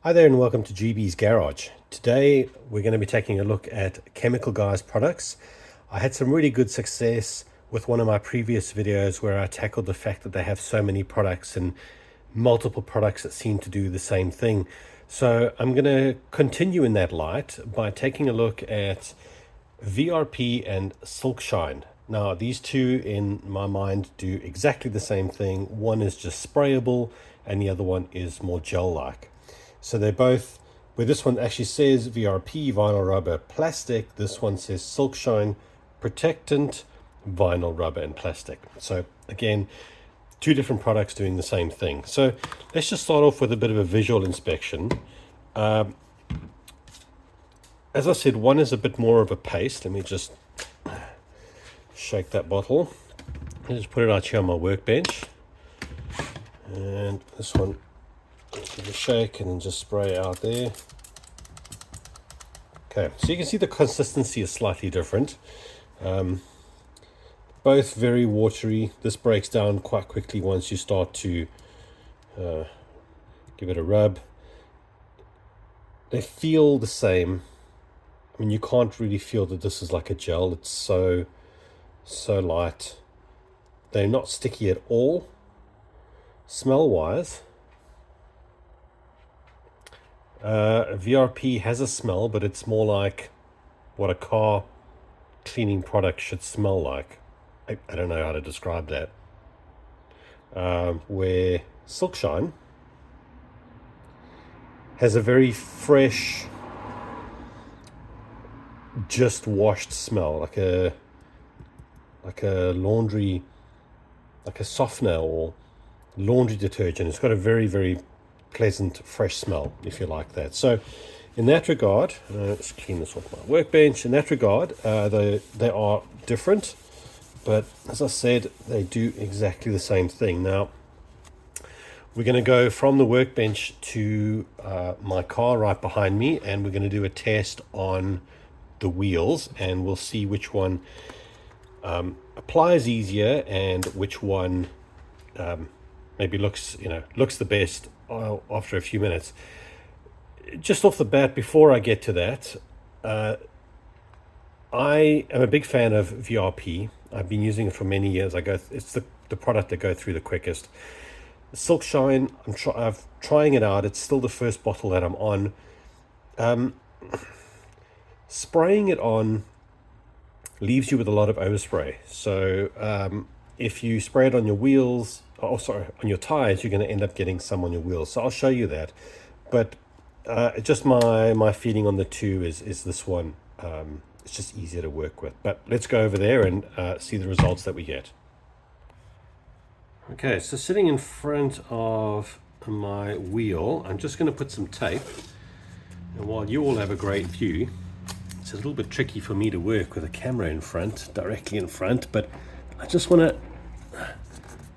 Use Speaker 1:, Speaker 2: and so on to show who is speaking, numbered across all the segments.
Speaker 1: Hi there and welcome to GB's Garage. Today we're going to be taking a look at Chemical Guys products. I had some really good success with one of my previous videos where I tackled the fact that they have so many products and multiple products that seem to do the same thing. So I'm going to continue in that light by taking a look at VRP and Silk Shine. Now these two in my mind do exactly the same thing. One is just sprayable and the other one is more gel-like. So they're both, where this one actually says VRP, vinyl rubber plastic, this one says Silk Shine protectant, vinyl rubber and plastic. So again, two different products doing the same thing. So let's just start off with a bit of a visual inspection. As I said, one is a bit more of a paste. Let me just shake that bottle. I just put it out here on my workbench. And this one, give it a shake and then just spray out there. Okay, so you can see the consistency is slightly different. Both very watery. This breaks down quite quickly once you start to give it a rub. They feel the same. I mean, you can't really feel that this is like a gel. It's so light. They're not sticky at all. Smell wise, VRP has a smell, but it's more like what a car cleaning product should smell like. I don't know how to describe that. Where Silk Shine has a very fresh, just washed smell, like a laundry, like a softener or laundry detergent. It's got a very pleasant fresh smell, if you like that. So in that regard, let's clean this off my workbench. In that regard, they are different, but as I said, they do exactly the same thing. Now we're going to go from the workbench to my car right behind me, and we're going to do a test on the wheels, and we'll see which one applies easier and which one maybe looks the best after a few minutes. Just off the bat, before I get to that, I am a big fan of VRP. I've been using it for many years. It's the product I go through the quickest. Silk Shine, I'm trying it out. It's still the first bottle that I'm on. Spraying it on leaves you with a lot of overspray. So if you spray it on your wheels, on your tires, you're going to end up getting some on your wheels. So I'll show you that. But just my feeling on the two is this one. It's just easier to work with. But let's go over there and see the results that we get. Okay, so sitting in front of my wheel, I'm just going to put some tape. And while you all have a great view, it's a little bit tricky for me to work with a camera in front, directly in front, but I just want to,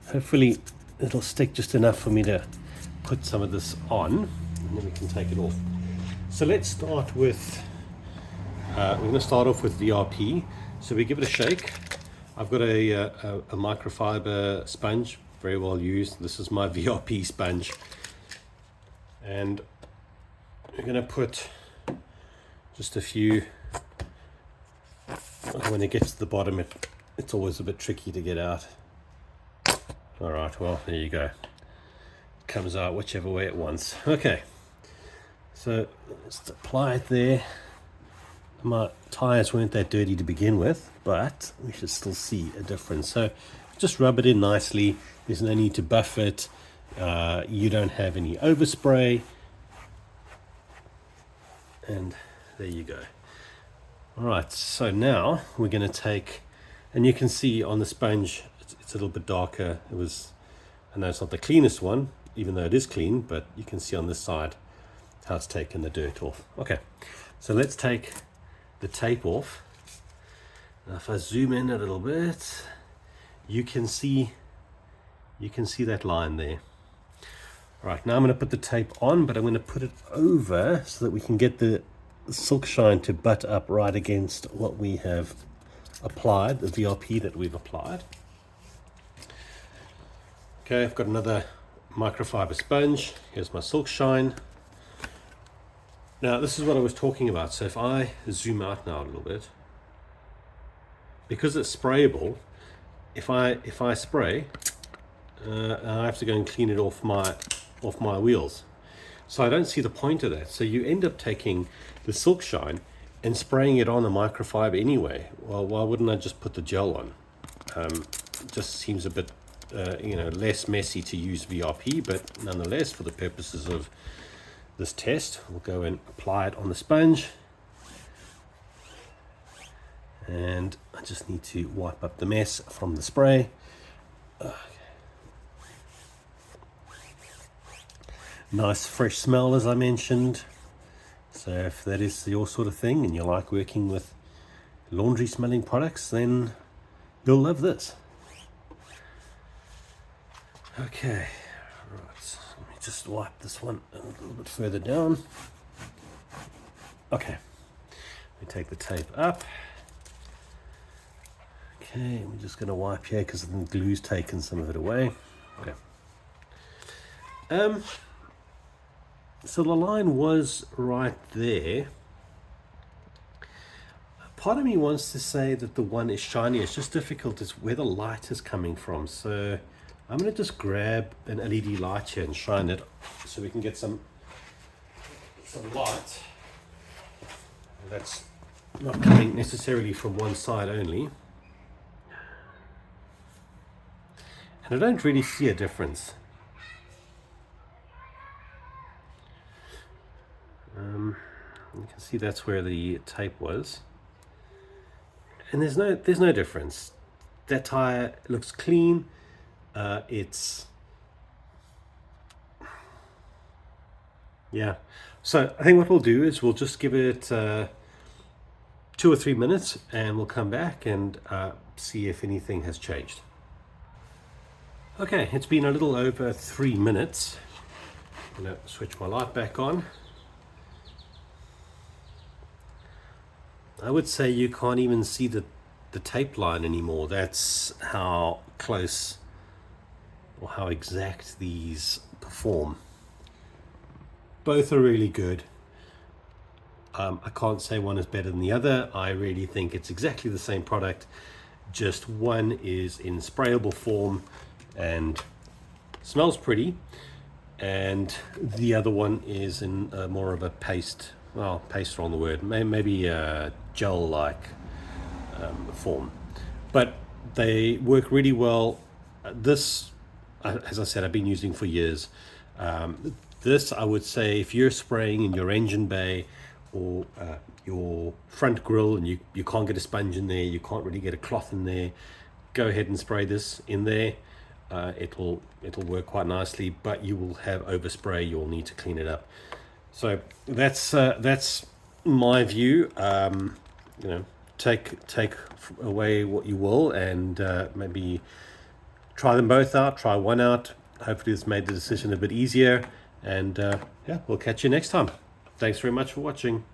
Speaker 1: hopefully it'll stick just enough for me to put some of this on, and then we can take it off. So let's start with, we're going to start off with VRP. So we give it a shake. I've got a microfiber sponge, very well used. This is my VRP sponge. And we're going to put just a few. When it gets to the bottom, it's always a bit tricky to get out. All right, well, there you go. It comes out whichever way it wants. Okay, so let's apply it there. My tires weren't that dirty to begin with, but we should still see a difference. So just rub it in nicely. There's no need to buff it. You don't have any overspray. And there you go. All right, so now we're going to take, and you can see on the sponge, it's a little bit darker. I know it's not the cleanest one, even though it is clean, but you can see on this side how it's taken the dirt off. Okay, so let's take the tape off. Now if I zoom in a little bit, you can see that line there. All right, now I'm going to put the tape on, but I'm going to put it over so that we can get the Silk Shine to butt up right against what we have applied, the VRP that we've applied. Okay, I've got another microfiber sponge. Here's my Silk Shine. Now this is what I was talking about. So if I zoom out now a little bit, because it's sprayable, if I spray, I have to go and clean it off my wheels. So I don't see the point of that. So you end up taking the Silk Shine and spraying it on the microfiber anyway. Well, why wouldn't I just put the gel on? Just seems a bit less messy to use VRP, but nonetheless, for the purposes of this test, we'll go and apply it on the sponge. And I just need to wipe up the mess from the spray. Nice fresh smell, as I mentioned. So if that is your sort of thing and you like working with laundry smelling products, then you'll love this. Okay, right, let me just wipe this one a little bit further down. Okay, let me take the tape up. Okay, we're just going to wipe here because the glue's taken some of it away. Okay. So the line was right there. Part of me wants to say that the one is shiny. It's just difficult. It's where the light is coming from. So I'm going to just grab an LED light here and shine it so we can get some light. That's not coming necessarily from one side only. And I don't really see a difference. You can see that's where the tape was. And there's no difference. That tire looks clean. Yeah. So I think what we'll do is we'll just give it 2 or 3 minutes and we'll come back and see if anything has changed. Okay, it's been a little over 3 minutes. I'm going to switch my light back on. I would say you can't even see the tape line anymore. That's how close or how exact these perform. Both are really good. I can't say one is better than the other. I really think it's exactly the same product, just one is in sprayable form and smells pretty, and the other one is in more of a paste, well, paste on the word, maybe a gel-like form, but they work really well. This, as I said, I've been using for years. This, I would say, if you're spraying in your engine bay or your front grille and you can't get a sponge in there, you can't really get a cloth in there, go ahead and spray this in there. It'll work quite nicely, but you will have overspray. You'll need to clean it up. So that's my view. Take away what you will, and maybe try them both out. Try one out. Hopefully, this made the decision a bit easier. And yeah, we'll catch you next time. Thanks very much for watching.